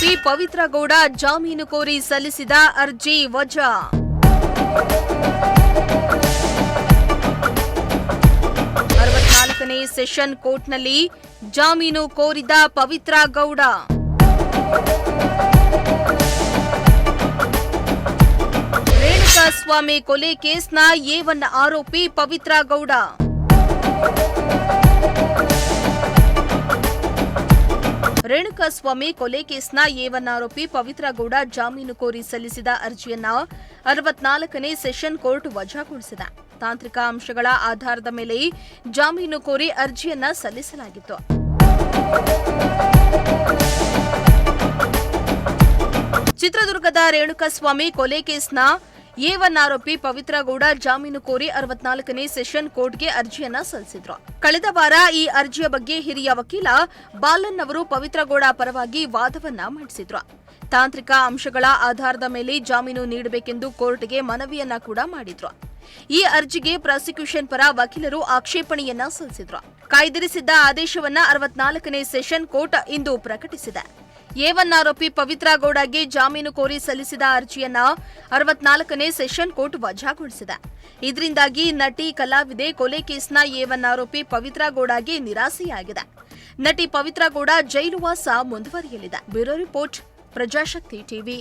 ಆರೋಪಿ ಪವಿತ್ರ ಗೌಡ ಜಾಮೀನು ಕೋರಿ ಸಲ್ಲಿಸಿದ ಅರ್ಜಿ ವಜಾ. ನೇ ಸೆಷನ್ ಕೋರ್ಟ್ನಲ್ಲಿ ಜಾಮೀನು ಕೋರಿದ ಪವಿತ್ರ ಗೌಡ. ರೇಣುಕಾಸ್ವಾಮಿ ಕೊಲೆ ಕೇಸ್ನ ಎ1 ಆರೋಪಿ ಪವಿತ್ರ ಗೌಡ. ರೇಣುಕಾಸ್ವಾಮಿ ಕೊಲೆ ಕೇಸ್ನ ಎ1 ಆರೋಪಿ ಪವಿತ್ರ ಗೌಡ ಜಾಮೀನು ಕೋರಿ ಸಲ್ಲಿಸಿದ ಅರ್ಜಿಯನ್ನ 64ನೇ ಸೆಷನ್ ಕೋರ್ಟ್ ವಜಾಗೊಳಿಸಿದೆ. ತಾಂತ್ರಿಕ ಅಂಶಗಳ ಆಧಾರದ ಮೇಲೆ ಜಾಮೀನು ಕೋರಿ ಅರ್ಜಿಯನ್ನ ಸಲ್ಲಿಸಲಾಗಿತ್ತು. ಚಿತ್ರದುರ್ಗದ ರೇಣುಕಾಸ್ವಾಮಿ ಕೊಲೆ ಕೇಸ್ನ ಎ1 ಆರೋಪಿ ಪವಿತ್ರ ಗೌಡ ಜಾಮೀನು ಕೋರಿ 64ನೇ ಸೆಷನ್ ಕೋರ್ಟ್ಗೆ ಅರ್ಜಿಯನ್ನ ಸಲ್ಲಿಸಿದ್ರು. ಕಳೆದ ವಾರ ಈ ಅರ್ಜಿಯ ಬಗ್ಗೆ ಹಿರಿಯ ವಕೀಲ ಬಾಲನ್ ಅವರು ಪವಿತ್ರ ಗೌಡ ಪರವಾಗಿ ವಾದವನ್ನ ಮಂಡಿಸಿದ್ರು. ತಾಂತ್ರಿಕ ಅಂಶಗಳ ಆಧಾರದ ಮೇಲೆ ಜಾಮೀನು ನೀಡಬೇಕೆಂದು ಕೋರ್ಟ್ಗೆ ಮನವಿಯನ್ನ ಕೂಡ ಮಾಡಿದ್ರು. ಈ ಅರ್ಜಿಗೆ ಪ್ರಾಸಿಕ್ಯೂಷನ್ ಪರ ವಕೀಲರು ಆಕ್ಷೇಪಣೆಯನ್ನ ಸಲ್ಲಿಸಿದ್ರು. ಕಾಯ್ದಿರಿಸಿದ್ದ ಆದೇಶವನ್ನ 64ನೇ ಸೆಷನ್ ಕೋರ್ಟ್ ಇಂದು ಪ್ರಕಟಿಸಿದೆ. ಎ1 ಆರೋಪಿ ಪವಿತ್ರ ಗೌಡಗೆ ಜಾಮೀನು ಕೋರಿ ಸಲ್ಲಿಸಿದ ಅರ್ಜಿಯನ್ನ 64ನೇ ಸೆಷನ್ ಕೋರ್ಟ್ ವಜಾಗೊಳಿಸಿದೆ. ಇದರಿಂದಾಗಿ ನಟಿ ಕಲಾವಿದೆ ಕೊಲೆ ಕೇಸ್ನ ಎ1 ಆರೋಪಿ ಪವಿತ್ರ ಗೌಡಗೆ ನಿರಾಸೆಯಾಗಿದೆ. ನಟಿ ಪವಿತ್ರ ಗೌಡ ಜೈಲುವಾಸ ಮುಂದುವರಿಯಲಿದೆ. Bureau report, Prajashakti TV.